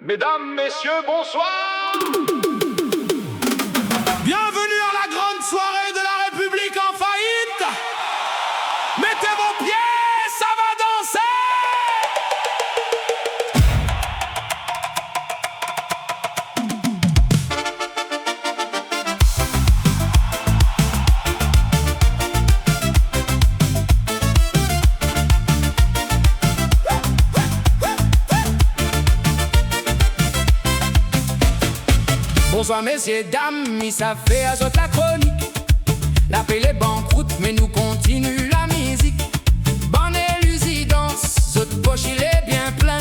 Mesdames, messieurs, bonsoir. Bienvenue à la grande soirée de la République en faillite. Mettez vos pieds, ça va danser. Bonsoir messieurs, dames, ça fait à la chronique. La paix est banqueroute, mais nous continue la musique. Bonne élucidance, votre poche il est bien plein.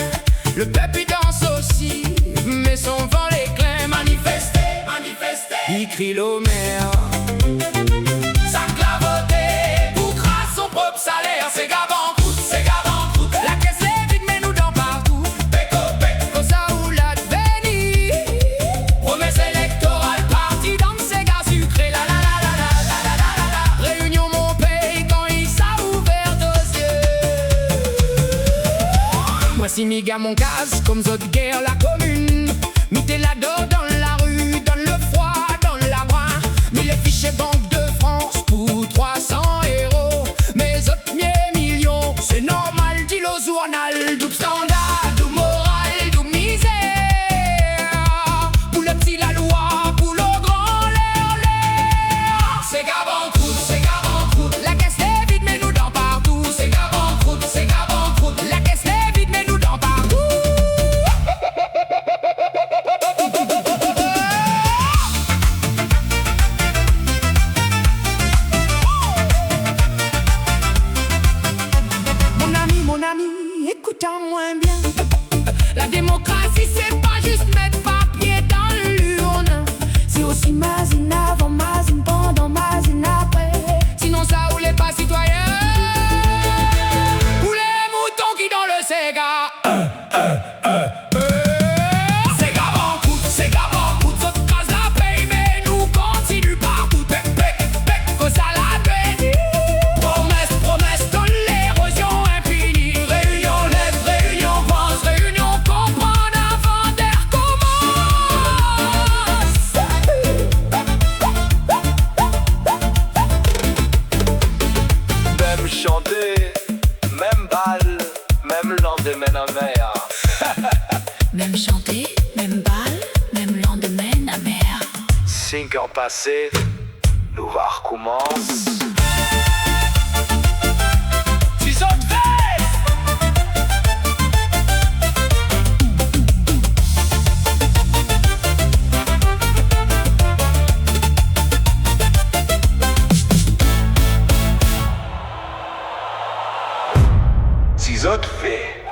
Le peuple il danse aussi, mais son vent l'éclain. Manifestez, manifestez, il crie l'Homère. Ça clavote, pour grâce son propre salaire. C'est gabanqueroute, c'est gabanqueroute. La caisse est vide, mais nous dans partout. Péco, péco, ça ou la devenir. Promesse électorale, parti dans ces gars sucrés. La la la la la la la la la. Réunion mon pays quand il s'a ouvert aux yeux. Voici Miga mon casse, comme zot guerre la commune. Mettez la dor dans la rue, dans le froid, dans la bras. Mais les fichiers Banque de France pour 300 euros. Mais autres millions, c'est normal, dit le journal. Double standard, double moral, double misère. Pour le petit la loi, pour le grand l'air. C'est gabanqueroute, c'est gabanqueroute. La caisse est vide, mais nous dans partout. C'est gabanqueroute, c'est gabanqueroute. La caisse est vide, mais nous dans partout. Mon ami, écoute-moi bien. La démocratie, c'est pas juste mettre papier dans l'urne. C'est aussi mazine avant, mazine pendant, mazine après. Sinon ça ou les pas citoyens. Ou les moutons qui dans le Sega. C'est gabanqueroute, c'est gabanqueroute. Saute casse la paye, mais nous continue partout. Pec, pec, pec, que ça la bénit. Promesse, promesse, de l'érosion infinie. Réunion lève, réunion pense, réunion comprendre avant d'air commence. Même chanter, même balle, même lendemain amer. Même chanter, même balle, même lendemain amer. 5 ans passés, nous va recommence. Si autres fait. Si autres fait.